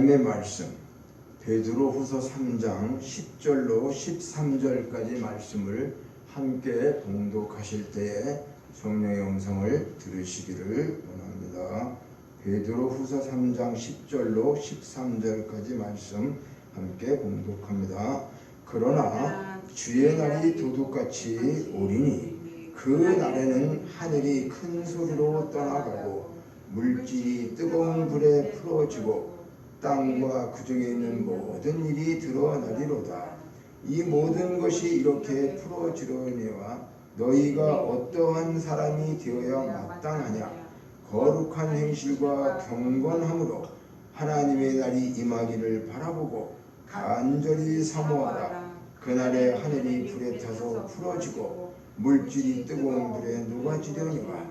하나님의 말씀, 베드로후서 3장 10절로 13절까지 말씀을 함께 봉독하실 때에 성령의 음성을 들으시기를 원합니다. 베드로후서 3장 10절로 13절까지 말씀 함께 봉독합니다. 그러나 주의 날이 도둑같이 오리니 그 날에는 하늘이 큰 소리로 떠나가고 물질이 뜨거운 불에 풀어지고 땅과 그 중에 있는 모든 일이 드러나리로다. 이 모든 것이 이렇게 풀어지려니와 너희가 어떠한 사람이 되어야 마땅하냐. 거룩한 행실과 경건함으로 하나님의 날이 임하기를 바라보고 간절히 사모하라. 그날에 하늘이 불에 타서 풀어지고 물질이 뜨거운 불에 녹아지려니와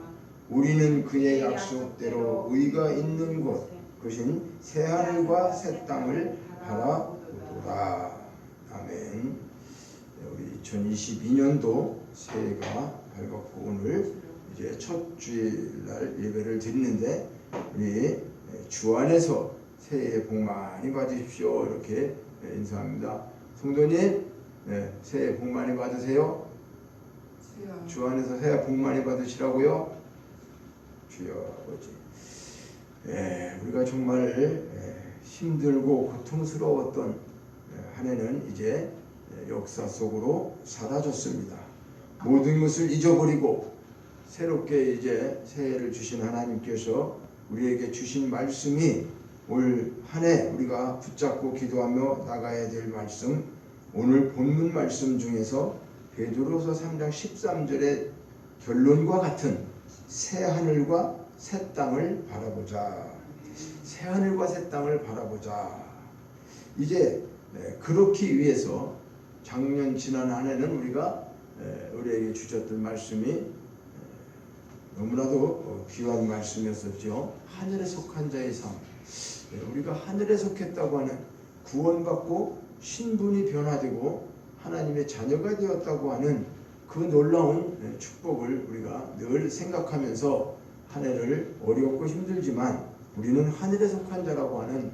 우리는 그의 약속대로 의가 있는 곳 그것은 새하늘과 새 땅을 바라보라. 아멘. 우리 2022년도 새해가 밝았고 오늘 이제 첫 주일날 예배를 드리는데 우리 주 안에서 새해 복 많이 받으십시오. 이렇게 인사합니다. 성도님, 새해 복 많이 받으세요. 주 안에서 새해 복 많이 받으시라고요. 주여 아버지, 우리가 정말 힘들고 고통스러웠던 한 해는 이제 역사 속으로 사라졌습니다. 모든 것을 잊어버리고 새롭게 이제 새해를 주신 하나님께서 우리에게 주신 말씀이 올 한 해 우리가 붙잡고 기도하며 나가야 될 말씀, 오늘 본문 말씀 중에서 베드로서 3장 13절의 결론과 같은 새 하늘과 새 땅을 바라보자. 새 하늘과 새 땅을 바라보자. 이제 그렇기 위해서 작년 지난 한 해는 우리에게 주셨던 말씀이 너무나도 귀한 말씀이었었죠. 하늘에 속한 자의 삶. 우리가 하늘에 속했다고 하는 구원받고 신분이 변화되고 하나님의 자녀가 되었다고 하는 그 놀라운 축복을 우리가 늘 생각하면서 한 해를 어렵고 힘들지만 우리는 하늘에 속한 자라고 하는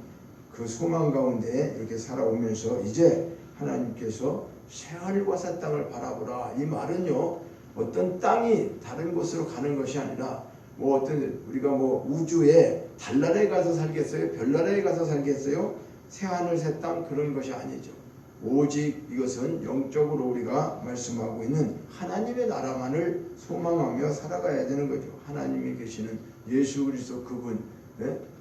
그 소망 가운데 이렇게 살아오면서 이제 하나님께서 새하늘과 새 땅을 바라보라. 이 말은요, 어떤 땅이 다른 곳으로 가는 것이 아니라 우리가 우주에 달나라에 가서 살겠어요? 별나라에 가서 살겠어요? 새하늘 새 땅 그런 것이 아니죠. 오직 이것은 영적으로 우리가 말씀하고 있는 하나님의 나라만을 소망하며 살아가야 되는 거죠. 하나님이 계시는 예수 그리스도 그분,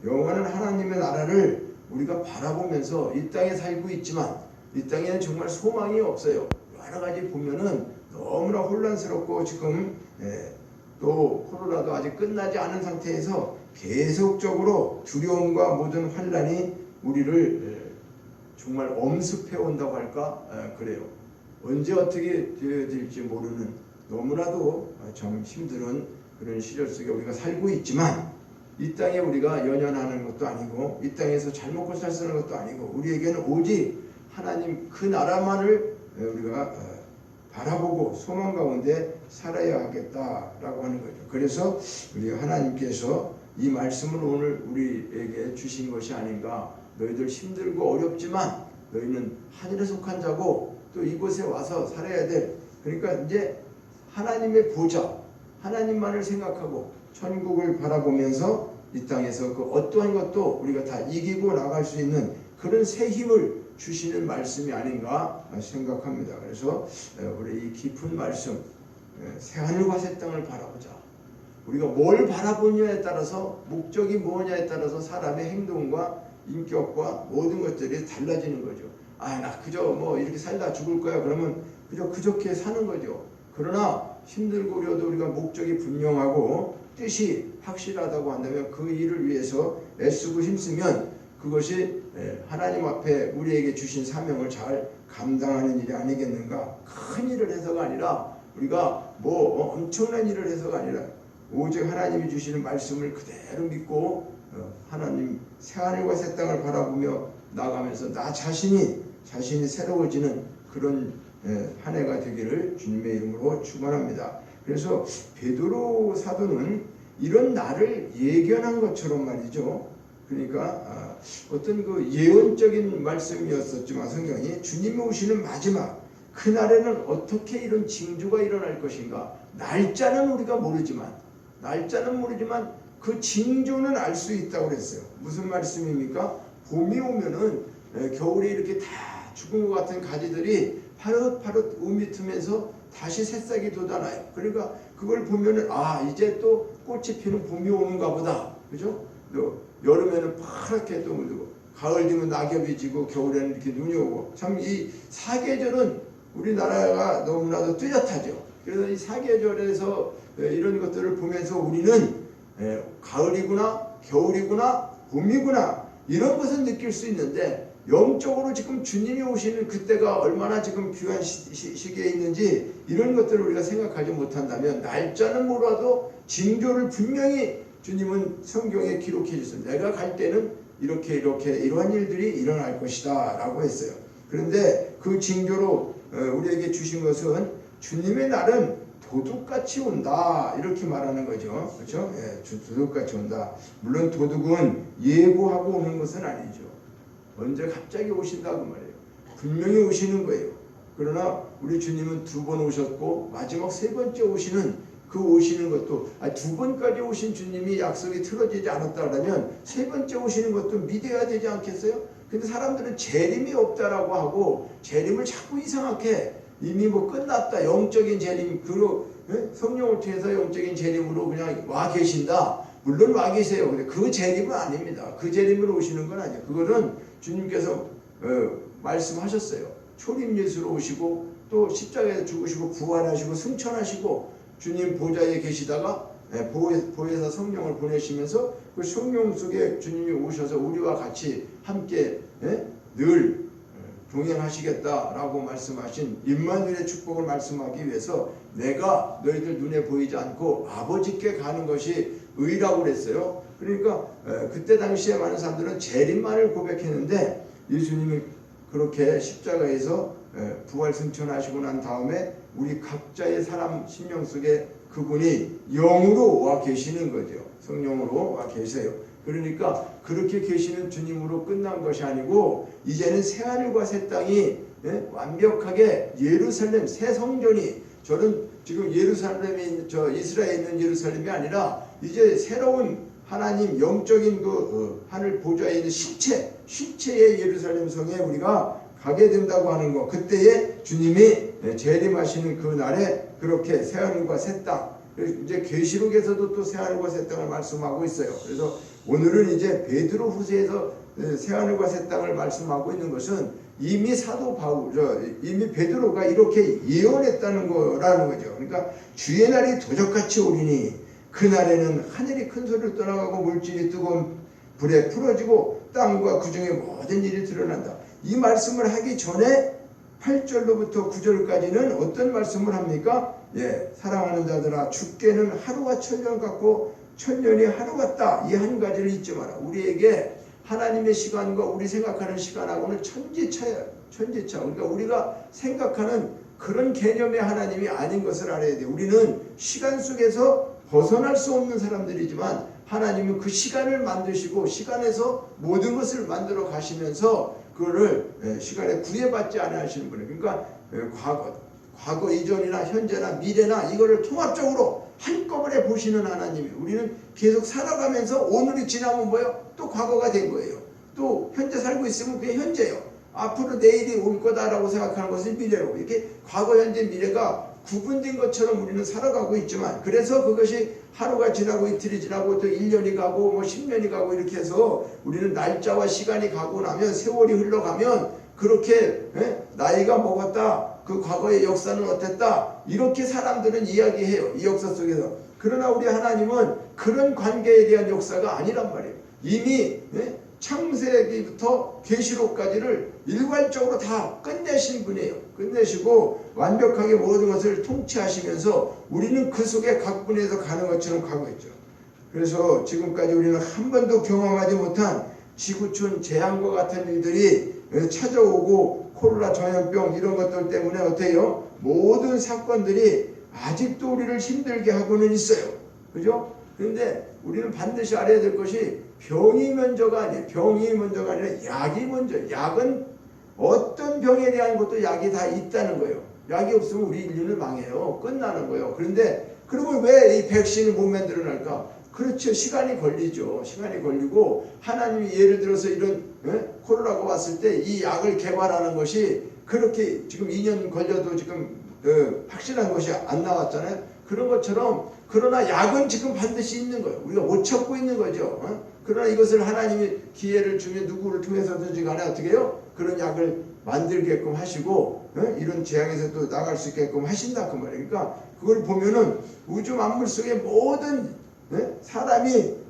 영원한 하나님의 나라를 우리가 바라보면서 이 땅에 살고 있지만 이 땅에는 정말 소망이 없어요. 여러 가지 보면은 너무나 혼란스럽고 지금 또 코로나도 아직 끝나지 않은 상태에서 계속적으로 두려움과 모든 환란이 우리를 정말 엄습해 온다고 할까? 그래요. 언제 어떻게 되어질지 모르는 너무나도 참 힘든 그런 시절 속에 우리가 살고 있지만 이 땅에 우리가 연연하는 것도 아니고 이 땅에서 잘 먹고 잘 사는 것도 아니고 우리에게는 오직 하나님 그 나라만을 우리가 바라보고 소망 가운데 살아야 하겠다라고 하는 거죠. 그래서 우리 하나님께서 이 말씀을 오늘 우리에게 주신 것이 아닌가. 너희들 힘들고 어렵지만 너희는 하늘에 속한 자고 또 이곳에 와서 살아야 돼. 그러니까 이제 하나님의 보좌, 하나님만을 생각하고 천국을 바라보면서 이 땅에서 그 어떠한 것도 우리가 다 이기고 나갈 수 있는 그런 새 힘을 주시는 말씀이 아닌가 생각합니다. 그래서 우리 이 깊은 말씀, 새 하늘과 새 땅을 바라보자. 우리가 뭘 바라보냐에 따라서 목적이 뭐냐에 따라서 사람의 행동과 인격과 모든 것들이 달라지는 거죠. 나 그저 이렇게 살다 죽을 거야. 그러면 그저께 사는 거죠. 그러나 힘들고 어려도 우리가 목적이 분명하고 뜻이 확실하다고 한다면 그 일을 위해서 애쓰고 힘쓰면 그것이 하나님 앞에 우리에게 주신 사명을 잘 감당하는 일이 아니겠는가. 큰 일을 해서가 아니라 우리가 엄청난 일을 해서가 아니라 오직 하나님이 주시는 말씀을 그대로 믿고 하나님 새하늘과 새 땅을 바라보며 나가면서 나 자신이 새로워지는 그런 한 해가 되기를 주님의 이름으로 축원합니다. 그래서 베드로 사도는 이런 날을 예견한 것처럼 말이죠. 그러니까 어떤 그 예언적인 말씀이었었지만 성경이 주님이 오시는 마지막 그날에는 어떻게 이런 징조가 일어날 것인가, 날짜는 우리가 모르지만 그 징조는 알 수 있다고 그랬어요. 무슨 말씀입니까? 봄이 오면은 겨울에 이렇게 다 죽은 것 같은 가지들이 파릇파릇 우미 틈에서 다시 새싹이 돋아나요. 그러니까 그걸 보면은 이제 또 꽃이 피는 봄이 오는가 보다. 그죠? 또 여름에는 파랗게 또 가을 되면 낙엽이 지고 겨울에는 이렇게 눈이 오고, 참 이 사계절은 우리나라가 너무나도 뚜렷하죠. 그래서 이 사계절에서 이런 것들을 보면서 우리는 가을이구나, 겨울이구나, 봄이구나 이런 것을 느낄 수 있는데, 영적으로 지금 주님이 오시는 그때가 얼마나 지금 귀한 시기에 있는지 이런 것들을 우리가 생각하지 못한다면, 날짜는 몰라도 징조를 분명히 주님은 성경에 기록해 주셨습니다. 내가 갈 때는 이렇게 이러한 일들이 일어날 것이다 라고 했어요. 그런데 그 징조로 우리에게 주신 것은 주님의 날은 도둑같이 온다 이렇게 말하는 거죠. 그렇죠? 도둑같이 온다. 물론 도둑은 예고하고 오는 것은 아니죠. 언제 갑자기 오신다고 말이에요. 분명히 오시는 거예요. 그러나 우리 주님은 2번 오셨고 마지막 3번째 오시는 그 오시는 것도, 2번까지 오신 주님이 약속이 틀어지지 않았다 그러면 3번째 오시는 것도 믿어야 되지 않겠어요? 근데 사람들은 재림이 없다라고 하고 재림을 자꾸 이상하게 이미 끝났다, 영적인 재림, 성령을 통해서 영적인 재림으로 그냥 와 계신다. 물론 와 계세요. 근데 그 재림은 아닙니다. 그 재림으로 오시는 건 아니에요. 그거는 주님께서 말씀하셨어요. 초림 예수로 오시고 또 십자가에서 죽으시고 부활하시고 승천하시고 주님 보좌에 계시다가 보혜사 성령을 보내시면서 그 성령 속에 주님이 오셔서 우리와 같이 함께 늘 동행하시겠다라고 말씀하신 임마누엘의 축복을 말씀하기 위해서 내가 너희들 눈에 보이지 않고 아버지께 가는 것이 의라고 그랬어요. 그러니까 그때 당시에 많은 사람들은 재림만을 고백했는데, 예수님이 그렇게 십자가에서 부활 승천하시고 난 다음에 우리 각자의 사람 심령 속에 그분이 영으로 와 계시는 거죠. 성령으로 와 계세요. 그러니까 그렇게 계시는 주님으로 끝난 것이 아니고 이제는 새하늘과 새 땅이 완벽하게 예루살렘 새 성전이, 저는 지금 예루살렘이 이스라엘에 있는 예루살렘이 아니라 이제 새로운 하나님 영적인 그 하늘 보좌에 있는 실체의 예루살렘 성에 우리가 가게 된다고 하는 거. 그때에 주님이 재림하시는 그 날에 그렇게 새하늘과 새 땅, 이제 계시록에서도 또 새하늘과 새 땅을 말씀하고 있어요. 그래서 오늘은 이제 베드로 후서에서 새하늘과 새 땅을 말씀하고 있는 것은 이미 사도 바울, 이미 베드로가 이렇게 예언했다는 거라는 거죠. 그러니까 주의 날이 도적같이 오리니 그날에는 하늘이 큰 소리를 떠나가고 물질이 뜨거운 불에 풀어지고 땅과 그 중에 모든 일이 드러난다. 이 말씀을 하기 전에 8절로부터 9절까지는 어떤 말씀을 합니까? 사랑하는 자들아, 주께는 하루가 천년 같고 천년이 하루 같다. 이 한 가지를 잊지 마라. 우리에게 하나님의 시간과 우리 생각하는 시간하고는 천지차예요. 천지차. 그러니까 우리가 생각하는 그런 개념의 하나님이 아닌 것을 알아야 돼요. 우리는 시간 속에서 벗어날 수 없는 사람들이지만 하나님은 그 시간을 만드시고 시간에서 모든 것을 만들어 가시면서 그거를 시간에 구애받지 않으시는 분이에요. 그러니까 과거 이전이나 현재나 미래나 이거를 통합적으로 한꺼번에 보시는 하나님이, 우리는 계속 살아가면서 오늘이 지나면 뭐예요? 또 과거가 된 거예요. 또 현재 살고 있으면 그게 현재예요. 앞으로 내일이 올 거다라고 생각하는 것은 미래로, 이렇게 과거, 현재, 미래가 구분된 것처럼 우리는 살아가고 있지만, 그래서 그것이 하루가 지나고 이틀이 지나고 또 1년이 가고 10년이 가고 이렇게 해서 우리는 날짜와 시간이 가고 나면, 세월이 흘러가면 그렇게 나이가 먹었다, 그 과거의 역사는 어땠다, 이렇게 사람들은 이야기해요, 이 역사 속에서. 그러나 우리 하나님은 그런 관계에 대한 역사가 아니란 말이에요. 이미 창세기부터 계시록까지를 일괄적으로 다 끝내신 분이에요. 끝내시고 완벽하게 모든 것을 통치하시면서 우리는 그 속에 각 분에서 가는 것처럼 가고 있죠. 그래서 지금까지 우리는 한 번도 경험하지 못한 지구촌 재앙과 같은 일들이 찾아오고, 코로나 전염병 이런 것들 때문에 어때요? 모든 사건들이 아직도 우리를 힘들게 하고는 있어요. 그죠? 그런데 우리는 반드시 알아야 될 것이, 병이 먼저가 아니에요. 병이 먼저가 아니라 약이 먼저. 약은 어떤 병에 대한 것도 약이 다 있다는 거예요. 약이 없으면 우리 인류는 망해요. 끝나는 거예요. 그런데 그러면 왜 이 백신을 못 만들어낼까? 그렇죠. 시간이 걸리죠. 시간이 걸리고 하나님이 예를 들어서 이런 코로나가 왔을 때 이 약을 개발하는 것이 그렇게 지금 2년 걸려도 지금 확실한 것이 안 나왔잖아요. 그런 것처럼 그러나 약은 지금 반드시 있는 거예요. 우리가 못 찾고 있는 거죠. 그러나 이것을 하나님이 기회를 주면 누구를 통해서든지 간에 어떻게 해요? 그런 약을 만들게끔 하시고 이런 재앙에서도 나갈 수 있게끔 하신다 그 말이에요. 그러니까 그걸 보면은 우주 만물 속의 모든 사람이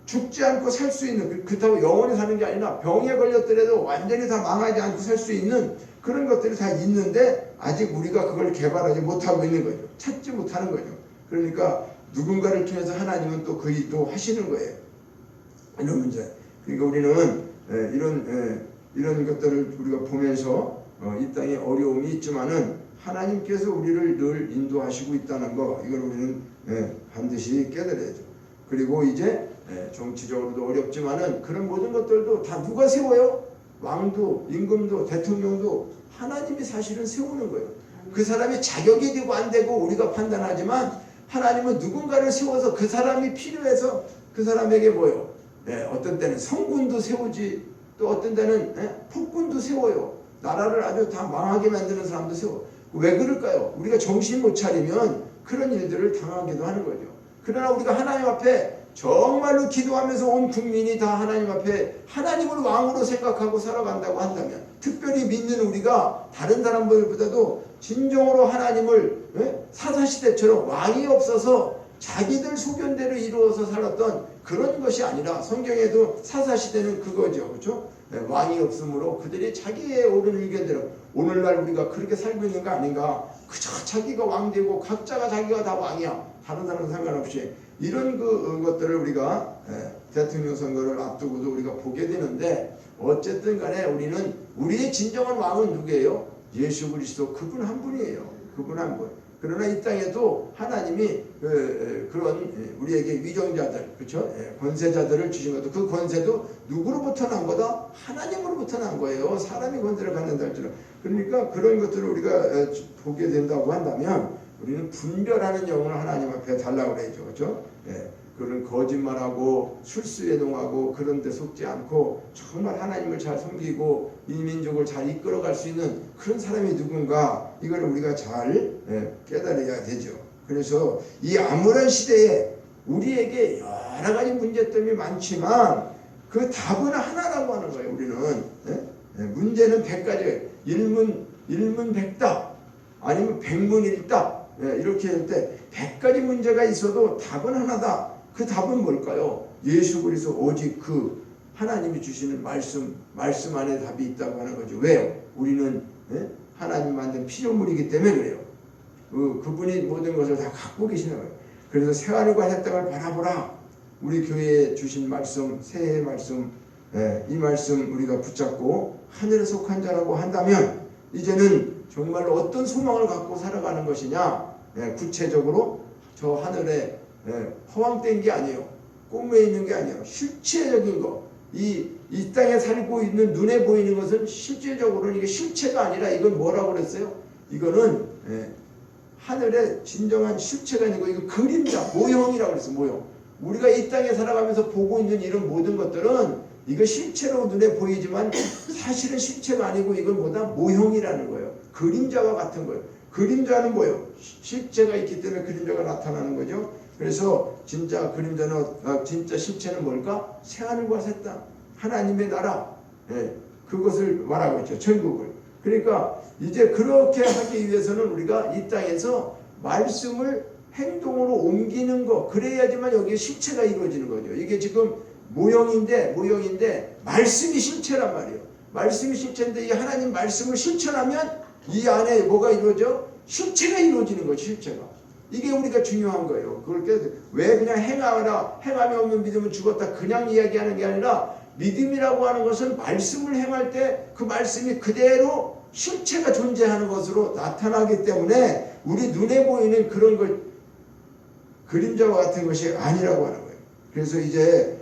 죽지 않고 살 수 있는, 그렇다고 영원히 사는 게 아니라 병에 걸렸더라도 완전히 다 망하지 않고 살 수 있는 그런 것들이 다 있는데 아직 우리가 그걸 개발하지 못하고 있는 거죠. 찾지 못하는 거죠. 그러니까 누군가를 통해서 하나님은 또 그 일도 하시는 거예요. 이런 문제. 그러니까 우리는 이런 것들을 우리가 보면서 이 땅에 어려움이 있지만은 하나님께서 우리를 늘 인도하시고 있다는 거, 이걸 우리는 반드시 깨달아야죠. 그리고 이제 정치적으로도 어렵지만은 그런 모든 것들도 다 누가 세워요? 왕도, 임금도, 대통령도 하나님이 사실은 세우는 거예요. 그 사람이 자격이 되고 안 되고 우리가 판단하지만 하나님은 누군가를 세워서 그 사람이 필요해서 그 사람에게 뭐요? 어떤 때는 성군도 세우지, 또 어떤 때는 폭군도 세워요. 나라를 아주 다 망하게 만드는 사람도 세워. 왜 그럴까요? 우리가 정신 못 차리면 그런 일들을 당하기도 하는 거죠. 그러나 우리가 하나님 앞에 정말로 기도하면서 온 국민이 다 하나님 앞에 하나님을 왕으로 생각하고 살아간다고 한다면, 특별히 믿는 우리가 다른 사람들보다도 진정으로 하나님을 사사시대처럼 왕이 없어서 자기들 소견대로 이루어서 살았던 그런 것이 아니라, 성경에도 사사시대는 그거죠. 그렇죠? 왕이 없으므로 그들이 자기의 옳은 의견대로, 오늘날 우리가 그렇게 살고 있는 거 아닌가? 그저 자기가 왕되고 각자가 자기가 다 왕이야. 다른 사람은 상관없이. 이런 것들을 우리가 대통령 선거를 앞두고도 우리가 보게 되는데, 어쨌든 간에 우리는 우리의 진정한 왕은 누구예요? 예수 그리스도, 그분 한 분이에요. 그분 한 분. 그러나 이 땅에도 하나님이 그런 우리에게 위정자들, 그렇죠? 권세자들을 주신 것도, 그 권세도 누구로부터 난 거다? 하나님으로부터 난 거예요. 사람이 권세를 갖는다 할지라. 그러니까 그런 것들을 우리가 보게 된다고 한다면 우리는 분별하는 영을 하나님 앞에 달라고 그래야죠. 그렇죠? 그런 거짓말하고 술수에 농하고 그런 데 속지 않고 정말 하나님을 잘 섬기고 이 민족을 잘 이끌어갈 수 있는 그런 사람이 누군가, 이걸 우리가 잘 깨달아야 되죠. 그래서 이 암울한 시대에 우리에게 여러 가지 문제점이 많지만 그 답은 하나라고 하는 거예요. 우리는 문제는 100가지, 일문백답 아니면 백문일답, 이렇게 할 때 100가지 문제가 있어도 답은 하나다. 그 답은 뭘까요? 예수 그리스도, 오직 그 하나님이 주시는 말씀 안에 답이 있다고 하는 거죠. 왜요? 우리는 하나님 만든 피조물이기 때문에 그래요. 그분이 모든 것을 다 갖고 계시는 거예요. 그래서 새하늘과 새 땅을 바라보라. 우리 교회에 주신 말씀, 새해의 말씀, 이 말씀 우리가 붙잡고 하늘에 속한 자라고 한다면 이제는 정말로 어떤 소망을 갖고 살아가는 것이냐? 구체적으로 저 하늘에 허황된 게 아니에요. 꿈에 있는 게 아니에요. 실체적인 거. 이 땅에 살고 있는 눈에 보이는 것은 실질적으로는 이게 실체가 아니라, 이건 뭐라고 그랬어요? 이거는 하늘의 진정한 실체가 아니고 이거 그림자, 모형이라고 그랬어요. 모형. 우리가 이 땅에 살아가면서 보고 있는 이런 모든 것들은 이거 실체로 눈에 보이지만 사실은 실체가 아니고 이건 뭐다? 모형이라는 거예요. 그림자와 같은 거예요. 그림자는 뭐예요? 실체가 있기 때문에 그림자가 나타나는 거죠. 그래서 진짜 그림자는, 진짜 실체는 뭘까? 새하늘과 새 땅, 하나님의 나라, 그것을 말하고 있죠. 천국을. 그러니까 이제 그렇게 하기 위해서는 우리가 이 땅에서 말씀을 행동으로 옮기는 거, 그래야지만 여기에 실체가 이루어지는 거죠. 이게 지금 모형인데 말씀이 실체란 말이에요. 말씀이 실체인데 이 하나님 말씀을 실천하면 이 안에 뭐가 이루어져? 실체가 이루어지는 거죠. 실체가. 이게 우리가 중요한 거예요. 그걸 왜 그냥 행함이 없는 믿음은 죽었다 그냥 이야기하는 게 아니라, 믿음이라고 하는 것은 말씀을 행할 때 그 말씀이 그대로 실체가 존재하는 것으로 나타나기 때문에 우리 눈에 보이는 그런 걸 그림자와 같은 것이 아니라고 하는 거예요. 그래서 이제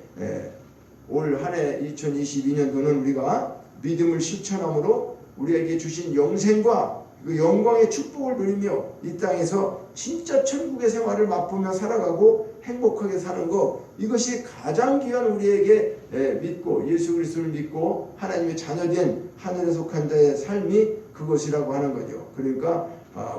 올 한 해 2022년도는 우리가 믿음을 실천함으로 우리에게 주신 영생과 그 영광의 축복을 누리며 이 땅에서 진짜 천국의 생활을 맛보며 살아가고 행복하게 사는 것, 이것이 가장 귀한 우리에게 믿고 예수 그리스도를 믿고 하나님의 자녀된 하늘에 속한 자의 삶이 그것이라고 하는 거죠. 그러니까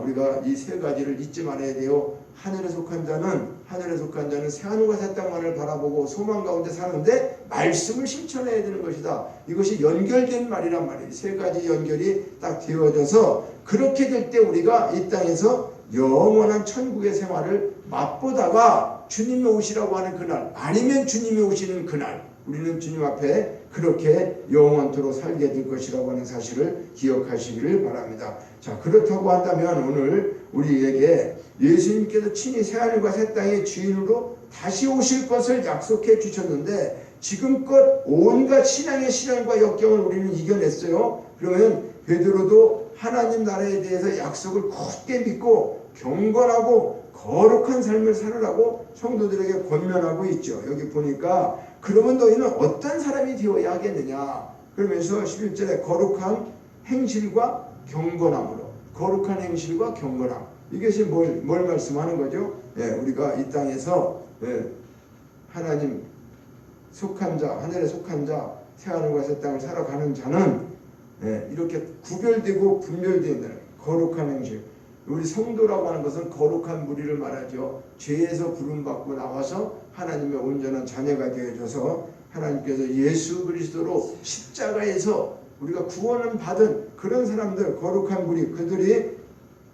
우리가 이 세 가지를 잊지 말아야 돼요. 하늘에 속한 자는 새하늘과 새 땅만을 바라보고 소망 가운데 사는데 말씀을 실천해야 되는 것이다. 이것이 연결된 말이란 말이에요. 세 가지 연결이 딱 되어져서 그렇게 될 때 우리가 이 땅에서 영원한 천국의 생활을 맛보다가 주님이 오시라고 하는 그날, 아니면 주님이 오시는 그날, 우리는 주님 앞에 그렇게 영원토록 살게 될 것이라고 하는 사실을 기억하시기를 바랍니다. 자, 그렇다고 한다면 오늘 우리에게 예수님께서 친히 새하늘과 새 땅의 주인으로 다시 오실 것을 약속해 주셨는데 지금껏 온갖 신앙의 시련과 역경을 우리는 이겨냈어요. 그러면 베드로도 하나님 나라에 대해서 약속을 굳게 믿고 경건하고 거룩한 삶을 살으라고 성도들에게 권면하고 있죠. 여기 보니까 그러면 너희는 어떤 사람이 되어야 하겠느냐, 그러면서 11절에 거룩한 행실과 경건함으로, 거룩한 행실과 경건함, 이것이 뭘 말씀하는 거죠? 우리가 이 땅에서 하나님 속한 자, 하늘에 속한 자, 새하늘과 새 땅을 살아가는 자는 이렇게 구별되고 분별되는 거룩한 행실. 우리 성도라고 하는 것은 거룩한 무리를 말하죠. 죄에서 부름받고 나와서 하나님의 온전한 자녀가 되어져서 하나님께서 예수 그리스도로 십자가에서 우리가 구원을 받은 그런 사람들, 거룩한 무리,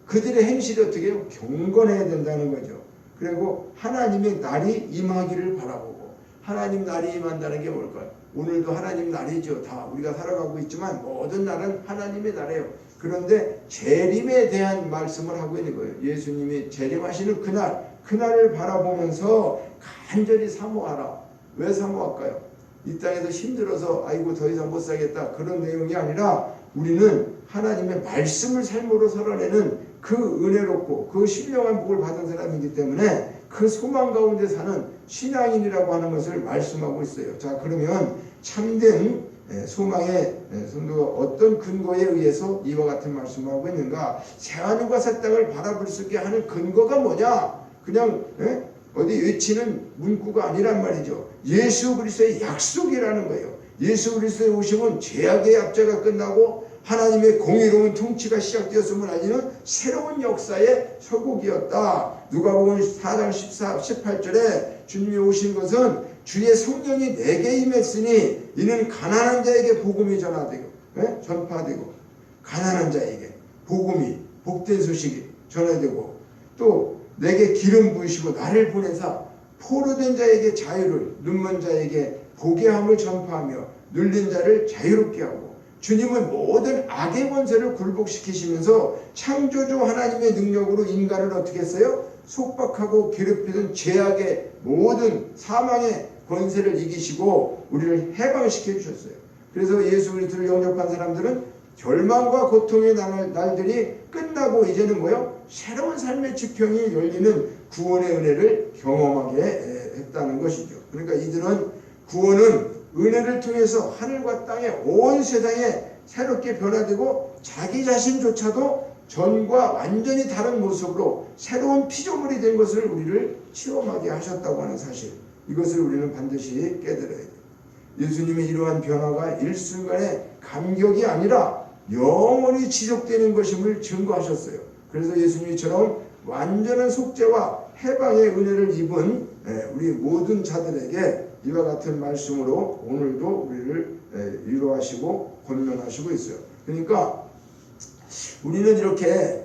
그들의 행실이 어떻게 해요? 경건해야 된다는 거죠. 그리고 하나님의 날이 임하기를 바라보고, 하나님 날이 임한다는 게 뭘까요? 오늘도 하나님 날이죠. 다 우리가 살아가고 있지만 모든 날은 하나님의 날이에요. 그런데 재림에 대한 말씀을 하고 있는 거예요. 예수님이 재림하시는 그날을 바라보면서 간절히 사모하라. 왜 사모할까요? 이 땅에서 힘들어서 아이고 더 이상 못 살겠다, 그런 내용이 아니라 우리는 하나님의 말씀을 삶으로 살아내는 그 은혜롭고 그 신령한 복을 받은 사람이기 때문에 그 소망 가운데 사는 신앙인이라고 하는 것을 말씀하고 있어요. 자, 그러면 참된 소망의 성도가 어떤 근거에 의해서 이와 같은 말씀을 하고 있는가? 새하늘과 새 땅을 바라볼 수 있게 하는 근거가 뭐냐? 그냥 어디 외치는 문구가 아니란 말이죠. 예수 그리스도의 약속이라는 거예요. 예수 그리스도의 오심은 죄악의 압제가 끝나고 하나님의 공의로운 통치가 시작되었음을 알리는 새로운 역사의 서곡이었다. 누가복음 4장 18절에 주님이 오신 것은 주의 성령이 내게 임했으니 이는 가난한 자에게 복음이 전파되고 가난한 자에게 복음이, 복된 소식이 전해되고, 또 내게 기름 부으시고 나를 보내사 포로된 자에게 자유를, 눈먼 자에게 보게 함을 전파하며 눌린 자를 자유롭게 하고, 주님은 모든 악의 권세를 굴복시키시면서 창조주 하나님의 능력으로 인간을 어떻게 했어요? 속박하고 괴롭히던 죄악의 모든 사망의 권세를 이기시고 우리를 해방시켜 주셨어요. 그래서 예수 그리스도를 영접한 사람들은 절망과 고통의 날들이 끝나고 이제는 뭐요? 새로운 삶의 지평이 열리는 구원의 은혜를 경험하게 했다는 것이죠. 그러니까 이들은 구원은 은혜를 통해서 하늘과 땅의 온 세상에 새롭게 변화되고 자기 자신조차도 전과 완전히 다른 모습으로 새로운 피조물이 된 것을 우리를 체험하게 하셨다고 하는 사실, 이것을 우리는 반드시 깨달아야 돼요. 예수님의 이러한 변화가 일순간의 감격이 아니라 영원히 지속되는 것임을 증거하셨어요. 그래서 예수님처럼 완전한 속죄와 해방의 은혜를 입은 우리 모든 자들에게 이와 같은 말씀으로 오늘도 우리를 위로하시고 권면하시고 있어요. 그러니까 우리는 이렇게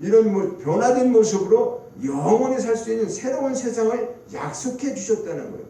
이런 변화된 모습으로 영원히 살 수 있는 새로운 세상을 약속해 주셨다는 거예요.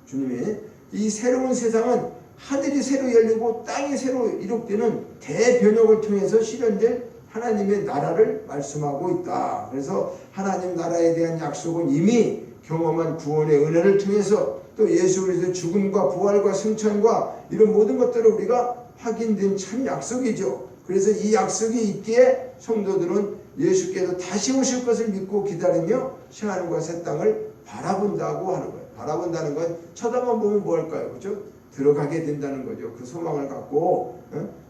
주님이 이 새로운 세상은 하늘이 새로 열리고 땅이 새로 이룩되는 대변혁을 통해서 실현될 하나님의 나라를 말씀하고 있다. 그래서 하나님 나라에 대한 약속은 이미 경험한 구원의 은혜를 통해서 또 예수 그리스도의 죽음과 부활과 승천과 이런 모든 것들을 우리가 확인된 참 약속이죠. 그래서 이 약속이 있기에 성도들은 예수께서 다시 오실 것을 믿고 기다리며 새하늘과 새 땅을 바라본다고 하는 거예요. 바라본다는 건 쳐다만 보면 뭐 할까요? 그죠? 들어가게 된다는 거죠. 그 소망을 갖고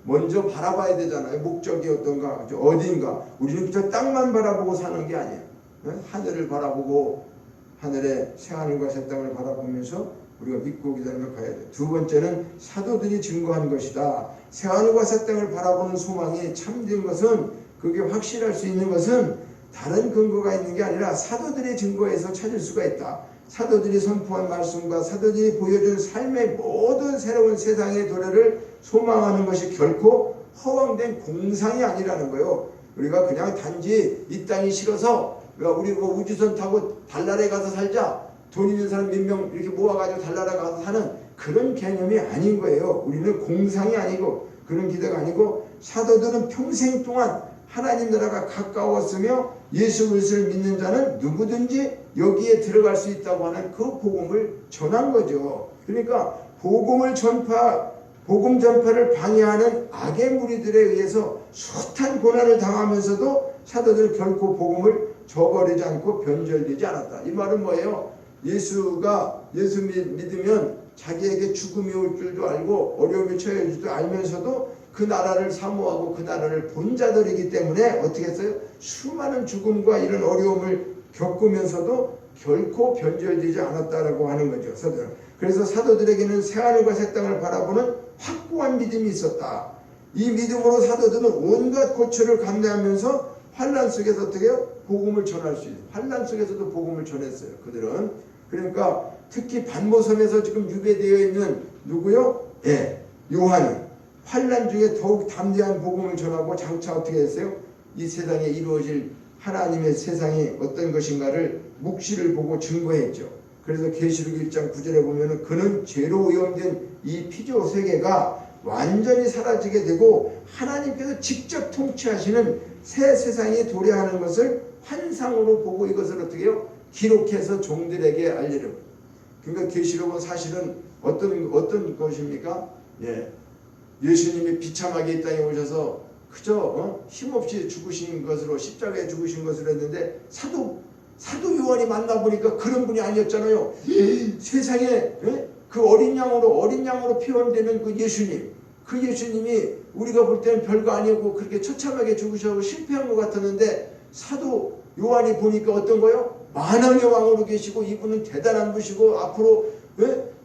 먼저 바라봐야 되잖아요. 목적이 어떤가, 어디인가. 우리는 그저 땅만 바라보고 사는 게 아니에요. 하늘을 바라보고 하늘의 새하늘과 새 땅을 바라보면서 우리가 믿고 기다리며 가야 돼요. 두 번째는 사도들이 증거한 것이다. 새하늘과 새 땅을 바라보는 소망이 참된 것은, 그게 확실할 수 있는 것은 다른 근거가 있는 게 아니라 사도들의 증거에서 찾을 수가 있다. 사도들이 선포한 말씀과 사도들이 보여준 삶의 모든 새로운 세상의 도래를 소망하는 것이 결코 허황된 공상이 아니라는 거예요. 우리가 그냥 단지 이 땅이 싫어서 우리 우주선 타고 달나라에 가서 살자, 돈 있는 사람 몇 명 이렇게 모아가지고 달나라 가서 사는 그런 개념이 아닌 거예요. 우리는 공상이 아니고 그런 기대가 아니고, 사도들은 평생 동안 하나님 나라가 가까웠으며 예수 그리스도를 믿는 자는 누구든지 여기에 들어갈 수 있다고 하는 그 복음을 전한 거죠. 그러니까 복음 전파를 방해하는 악의 무리들에 의해서 숱한 고난을 당하면서도 사도들은 결코 복음을 저버리지 않고 변절되지 않았다. 이 말은 뭐예요? 예수 믿으면 자기에게 죽음이 올 줄도 알고 어려움이 처할 줄도 알면서도 그 나라를 사모하고 그 나라를 본 자들이기 때문에 어떻게 했어요? 수많은 죽음과 이런 어려움을 겪으면서도 결코 변절되지 않았다라고 하는 거죠. 사도들. 그래서 사도들에게는 새하늘과 새 땅을 바라보는 확고한 믿음이 있었다. 이 믿음으로 사도들은 온갖 고초를 감내하면서 환난 속에서 어떻게 해요? 복음을 전할 수 있어요. 환난 속에서도 복음을 전했어요. 그들은. 그러니까 특히 반모섬에서 지금 유배되어 있는 누구요? 요한은 환난 중에 더욱 담대한 복음을 전하고 장차 어떻게 했어요? 이 세상에 이루어질 하나님의 세상이 어떤 것인가를 묵시를 보고 증거했죠. 그래서 계시록 1장 9절에 보면은 그는 죄로 오염된 이 피조 세계가 완전히 사라지게 되고 하나님께서 직접 통치하시는 새 세상이 도래하는 것을 환상으로 보고 이것을 어떻게 해요? 기록해서 종들에게 알리려고. 그러니까 계시록은 사실은 어떤 것입니까? 예수님이 비참하게 이 땅에 오셔서 그저 힘없이 죽으신 것으로, 십자가에 죽으신 것으로 했는데 사도 요한이 만나보니까 그런 분이 아니었잖아요. 세상에 그 어린 양으로 표현되는 그 예수님이 우리가 볼 때는 별거 아니고 그렇게 처참하게 죽으셔서 실패한 것 같았는데, 사도 요한이 보니까 어떤 거요? 만왕의 왕으로 계시고 이분은 대단한 분이시고 앞으로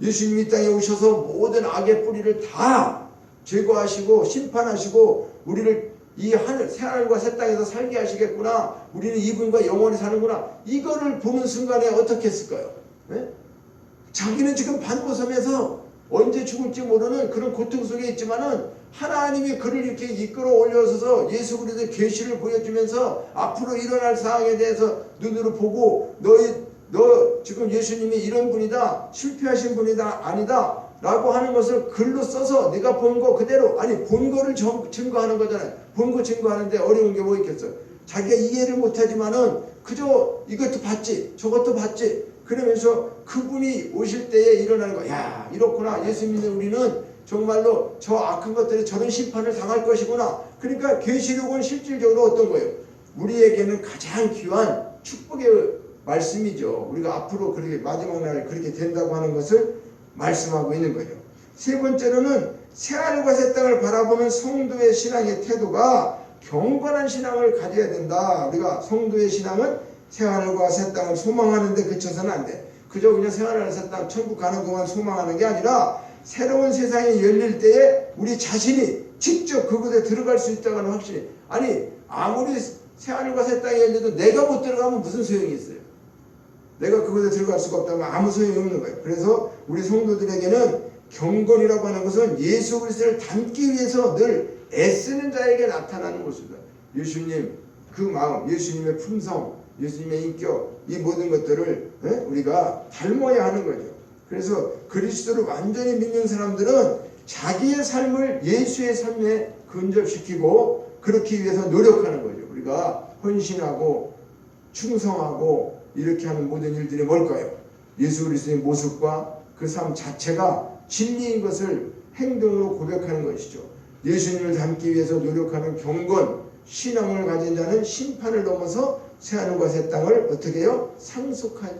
예수님이 이 땅에 오셔서 모든 악의 뿌리를 다 제거하시고 심판하시고 우리를 이 새하늘과 새 땅에서 살게 하시겠구나, 우리는 이분과 영원히 사는구나, 이거를 보는 순간에 어떻게 했을까요? 자기는 지금 반모섬에서 언제 죽을지 모르는 그런 고통 속에 있지만은 하나님이 그를 이렇게 이끌어 올려서서 예수 그리스도의 계시를 보여주면서 앞으로 일어날 상황에 대해서 눈으로 보고 너 지금 예수님이 이런 분이다, 실패하신 분이다, 아니다 라고 하는 것을 글로 써서 네가 본 거 그대로, 아니 본 거를 증거하는 거잖아요. 본 거 증거하는데 어려운 게 뭐 있겠어요? 자기가 이해를 못하지만은 그저 이것도 봤지 저것도 봤지 그러면서 그분이 오실 때에 일어나는 거야. 야, 이렇구나. 예수 믿는 우리는 정말로 저 악한 것들이 저런 심판을 당할 것이구나. 그러니까 계시록은 실질적으로 어떤 거예요? 우리에게는 가장 귀한 축복의 말씀이죠. 우리가 앞으로 그렇게 마지막 날 그렇게 된다고 하는 것을 말씀하고 있는 거죠. 세 번째로는 새하늘과 새 땅을 바라보는 성도의 신앙의 태도가 경건한 신앙을 가져야 된다. 우리가 성도의 신앙은 새하늘과 새 땅을 소망하는 데 그쳐서는 안 돼. 그저 그냥 새하늘과 새 땅 천국 가는 것만 소망하는 게 아니라 새로운 세상이 열릴 때에 우리 자신이 직접 그곳에 들어갈 수 있다는 확신이, 아니 아무리 새하늘과 새 땅이 열려도 내가 못 들어가면 무슨 소용이 있어요? 내가 그곳에 들어갈 수가 없다면 아무 소용이 없는 거예요. 그래서 우리 성도들에게는 경건이라고 하는 것은 예수 그리스도를 닮기 위해서 늘 애쓰는 자에게 나타나는 모습이다. 예수님 그 마음, 예수님의 품성, 예수님의 인격, 이 모든 것들을 우리가 닮아야 하는 거죠. 그래서 그리스도를 완전히 믿는 사람들은 자기의 삶을 예수의 삶에 근접시키고 그렇기 위해서 노력하는 거죠. 우리가 헌신하고 충성하고 이렇게 하는 모든 일들이 뭘까요? 예수 그리스도의 모습과 그 삶 자체가 진리인 것을 행동으로 고백하는 것이죠. 예수님을 닮기 위해서 노력하는 경건, 신앙을 가진 자는 심판을 넘어서 새하늘과 새 땅을 어떻게 해요? 상속한,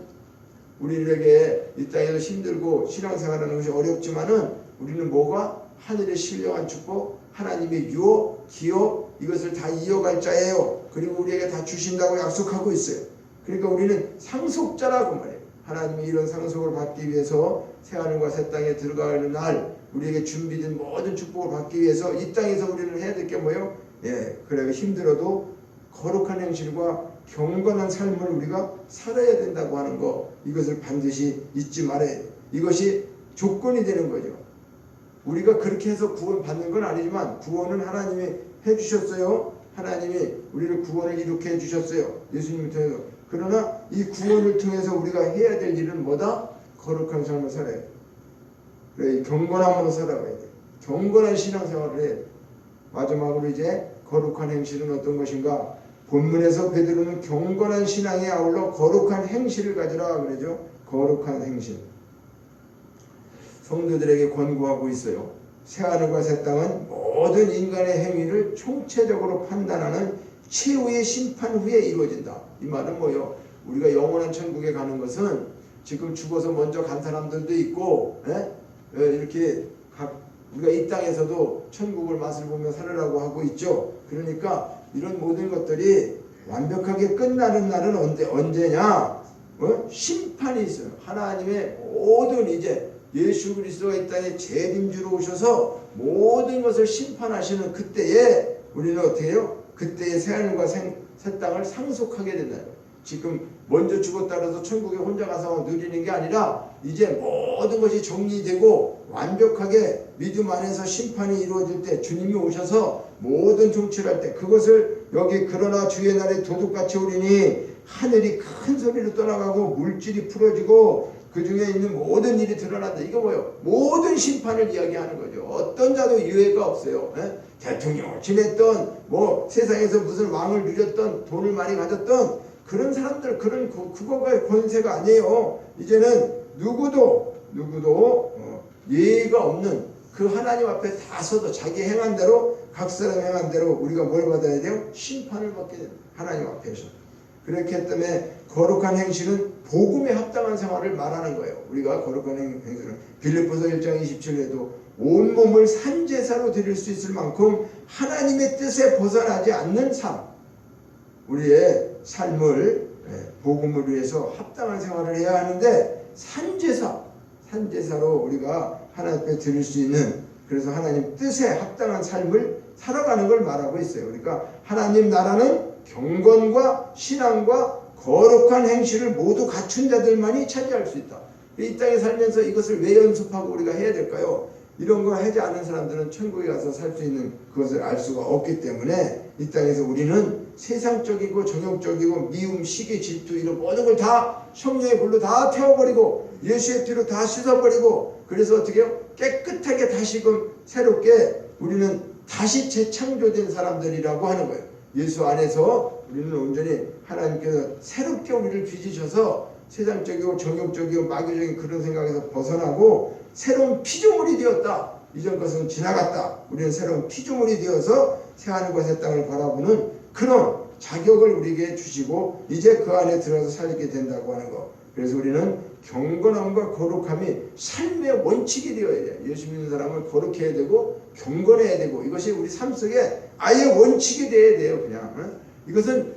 우리에게 이 땅에서 힘들고 신앙생활하는 것이 어렵지만은 우리는 뭐가? 하늘의 신령한 축복, 하나님의 유업, 기업 이것을 다 이어갈 자예요. 그리고 우리에게 다 주신다고 약속하고 있어요. 그러니까 우리는 상속자라고 말해요. 하나님이 이런 상속을 받기 위해서 새하늘과 새 땅에 들어가는 날 우리에게 준비된 모든 축복을 받기 위해서 이 땅에서 우리는 해야 될 게 뭐예요? 그래 힘들어도 거룩한 행실과 경건한 삶을 우리가 살아야 된다고 하는 거, 이것을 반드시 잊지 말아야 돼요. 이것이 조건이 되는 거죠. 우리가 그렇게 해서 구원 받는 건 아니지만 구원은 하나님이 해주셨어요. 하나님이 우리를 구원을 이렇게 해주셨어요. 예수님을 통해서. 그러나 이 구원을 통해서 우리가 해야 될 일은 뭐다? 거룩한 삶을 살아야 돼. 그래, 경건함으로 살아가야 돼. 경건한 신앙생활을 해야 돼. 마지막으로 이제 거룩한 행실은 어떤 것인가? 본문에서 베드로는 경건한 신앙에 아울러 거룩한 행실을 가지라 그러죠. 거룩한 행실. 성도들에게 권고하고 있어요. 새하늘과 새 땅은 모든 인간의 행위를 총체적으로 판단하는 최후의 심판 후에 이루어진다. 이 말은 뭐예요? 우리가 영원한 천국에 가는 것은 지금 죽어서 먼저 간 사람들도 있고, 이렇게 우리가 이 땅에서도 천국을 맛을 보며 살으라고 하고 있죠. 그러니까 이런 모든 것들이 완벽하게 끝나는 날은 언제냐? 심판이 있어요. 하나님의 모든 이제 예수 그리스도가 이 땅에 재림주로 오셔서 모든 것을 심판하시는 그때에 우리는 어떻게 해요? 그때의 새하늘과 새 땅을 상속하게 된다. 지금 먼저 죽었다 그래서 천국에 혼자 가서 누리는 게 아니라 이제 모든 것이 정리되고 완벽하게 믿음 안에서 심판이 이루어질 때 주님이 오셔서 모든 통치를 할 때 그것을 여기 그러나 주의 날에 도둑같이 오리니 하늘이 큰 소리로 떠나가고 물질이 풀어지고 그 중에 있는 모든 일이 드러난다. 이거 뭐예요? 모든 심판을 이야기하는 거죠. 어떤 자도 유예가 없어요. 대통령을 지냈던 뭐 세상에서 무슨 왕을 누렸던 돈을 많이 가졌던 그런 사람들 그거가 권세가 아니에요. 이제는 누구도 예의가 없는 그 하나님 앞에 다 서도 자기 행한 대로 각 사람 행한 대로 우리가 뭘 받아야 돼요? 심판을 받게 됩니다. 하나님 앞에서. 그렇기 때문에 거룩한 행실은 복음에 합당한 생활을 말하는 거예요. 우리가 거룩한 행실은 빌립보서 1장 27절에도 온몸을 산제사로 드릴 수 있을 만큼 하나님의 뜻에 벗어나지 않는 삶, 우리의 삶을 복음을 위해서 합당한 생활을 해야 하는데 산제사로 우리가 하나님 앞에 드릴 수 있는, 그래서 하나님 뜻에 합당한 삶을 살아가는 걸 말하고 있어요. 그러니까 하나님 나라는 경건과 신앙과 거룩한 행실을 모두 갖춘 자들만이 차지할 수 있다. 이 땅에 살면서 이것을 왜 연습하고 우리가 해야 될까요? 이런 걸 하지 않은 사람들은 천국에 가서 살 수 있는 그것을 알 수가 없기 때문에 이 땅에서 우리는 세상적이고 정욕적이고 미움, 시기, 질투 이런 모든 걸 다 성령의 불로 다 태워버리고 예수의 피로 다 씻어버리고, 그래서 어떻게 해요? 깨끗하게 다시금 새롭게 우리는 다시 재창조된 사람들이라고 하는 거예요. 예수 안에서 우리는 온전히 하나님께서 새롭게 우리를 빚으셔서 세상적이고 정욕적이고 마귀적인 그런 생각에서 벗어나고 새로운 피조물이 되었다. 이전 것은 지나갔다. 우리는 새로운 피조물이 되어서 새하늘과 새 땅을 바라보는 그런 자격을 우리에게 주시고 이제 그 안에 들어서 살게 된다고 하는 것. 그래서 우리는 경건함과 거룩함이 삶의 원칙이 되어야 돼요. 예수 믿는 사람은 거룩해야 되고 경건해야 되고 이것이 우리 삶 속에 아예 원칙이 되어야 돼요. 그냥 이것은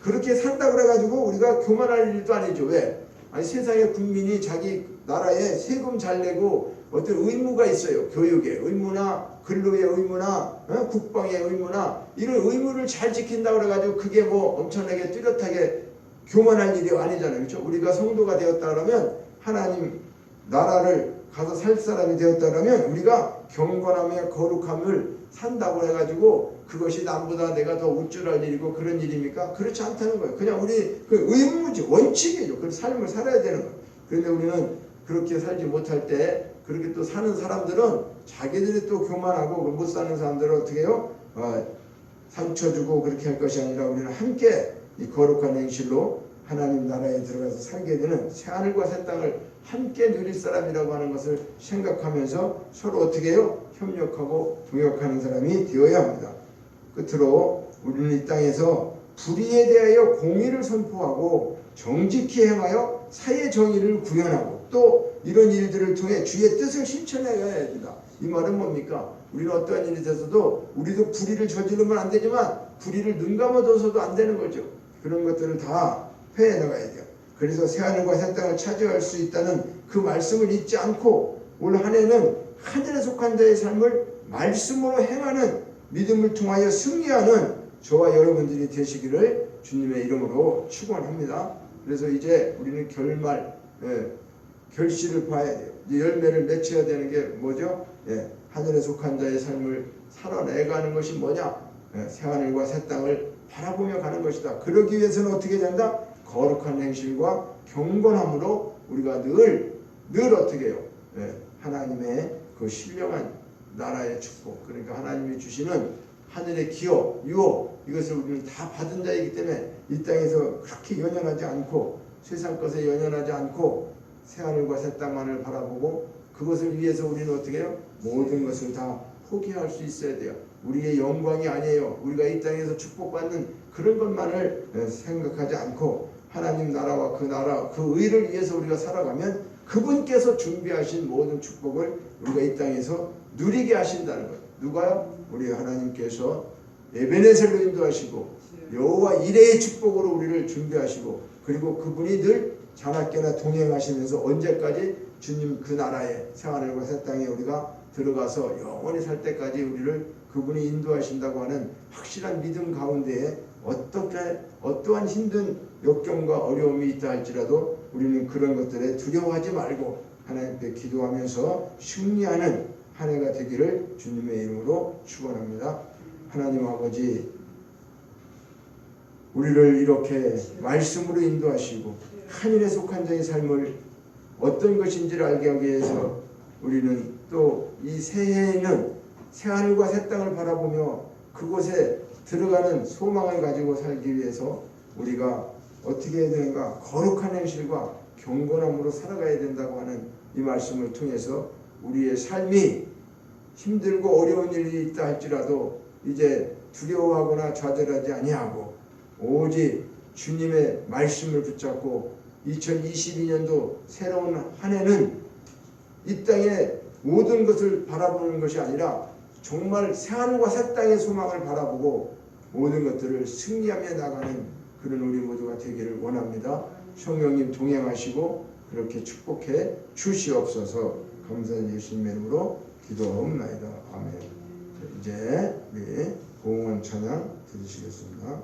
그렇게 산다고 그래가지고 우리가 교만할 일도 아니죠. 왜? 아니 세상의 국민이 자기 나라에 세금 잘 내고 어떤 의무가 있어요. 교육의 의무나 근로의 의무나 국방의 의무나 이런 의무를 잘 지킨다고 그래가지고 그게 뭐 엄청나게 뚜렷하게 교만할 일이 아니잖아요. 그렇죠? 우리가 성도가 되었다 그러면 하나님 나라를 가서 살 사람이 되었다 그러면 우리가 경건함과 거룩함을 산다고 해가지고 그것이 남보다 내가 더 우쭐할 일이고 그런 일입니까? 그렇지 않다는 거예요. 그냥 우리 그 의무지 원칙이죠. 그 삶을 살아야 되는 거예요. 그런데 우리는 그렇게 살지 못할 때 그렇게 또 사는 사람들은 자기들이 또 교만하고 못 사는 사람들은 어떻게 해요? 상처 주고 그렇게 할 것이 아니라 우리는 함께 이 거룩한 행실로 하나님 나라에 들어가서 살게 되는 새하늘과 새 땅을 함께 누릴 사람이라고 하는 것을 생각하면서 서로 어떻게 해요? 협력하고 동역하는 사람이 되어야 합니다. 끝으로 우리는 이 땅에서 불의에 대하여 공의를 선포하고 정직히 행하여 사회 정의를 구현하고 또 이런 일들을 통해 주의 뜻을 실천해 가야 된다. 이 말은 뭡니까? 우리는 어떠한 일이 있어서도 우리도 불의를 저지르면 안 되지만 불의를 눈 감아둬서도 안 되는 거죠. 그런 것들을 다 회해 나가야 돼요. 그래서 새하늘과 새 땅을 차지할 수 있다는 그 말씀을 잊지 않고 올 한 해는 하늘에 속한 자의 삶을 말씀으로 행하는 믿음을 통하여 승리하는 저와 여러분들이 되시기를 주님의 이름으로 축원합니다. 그래서 이제 우리는 결실을 봐야 돼요. 이제 열매를 맺혀야 되는 게 뭐죠? 하늘에 속한 자의 삶을 살아내가는 것이 뭐냐? 새하늘과 새 땅을 바라보며 가는 것이다. 그러기 위해서는 어떻게 된다? 거룩한 행실과 경건함으로 우리가 늘 어떻게 해요? 하나님의 그 신령한 나라의 축복, 그러니까 하나님이 주시는 하늘의 기업, 유업, 이것을 우리는 다 받은 자이기 때문에 이 땅에서 그렇게 연연하지 않고 세상 것에 연연하지 않고 새하늘과 새 땅만을 바라보고 그것을 위해서 우리는 어떻게 해요? 모든 것을 다 포기할 수 있어야 돼요. 우리의 영광이 아니에요. 우리가 이 땅에서 축복받는 그런 것만을 생각하지 않고 하나님 나라와 그 나라, 그 의를 위해서 우리가 살아가면 그분께서 준비하신 모든 축복을 우리가 이 땅에서 누리게 하신다는 거예요. 누가요? 우리 하나님께서 에베네셀로 인도하시고 여호와 이레의 축복으로 우리를 준비하시고 그리고 그분이 늘 자나깨나 동행하시면서 언제까지 주님 그 나라에 새하늘과 새 땅에 우리가 들어가서 영원히 살 때까지 우리를 그분이 인도하신다고 하는 확실한 믿음 가운데에 어떠한 힘든 역경과 어려움이 있다 할지라도 우리는 그런 것들에 두려워하지 말고 하나님께 기도하면서 승리하는 한 해가 되기를 주님의 이름으로 축원합니다. 하나님 아버지, 우리를 이렇게 말씀으로 인도하시고 하늘에 속한 자의 삶을 어떤 것인지를 알게 하기 위해서 우리는 또 이 새해에는 새하늘과 새 땅을 바라보며 그곳에 들어가는 소망을 가지고 살기 위해서 우리가 어떻게 해야 되는가? 거룩한 행실과 경건함으로 살아가야 된다고 하는 이 말씀을 통해서 우리의 삶이 힘들고 어려운 일이 있다 할지라도 이제 두려워하거나 좌절하지 아니하고 오직 주님의 말씀을 붙잡고 2022년도 새로운 한 해는 이 땅의 모든 것을 바라보는 것이 아니라 정말 새하늘과 새 땅의 소망을 바라보고 모든 것들을 승리하며 나가는 그런 우리 모두가 되기를 원합니다. 성령님 동행하시고 그렇게 축복해 주시옵소서. 감사의 예수님의 이름으로 기도하옵나이다. 아멘. 이제 우리 공헌 찬양 드리시겠습니다.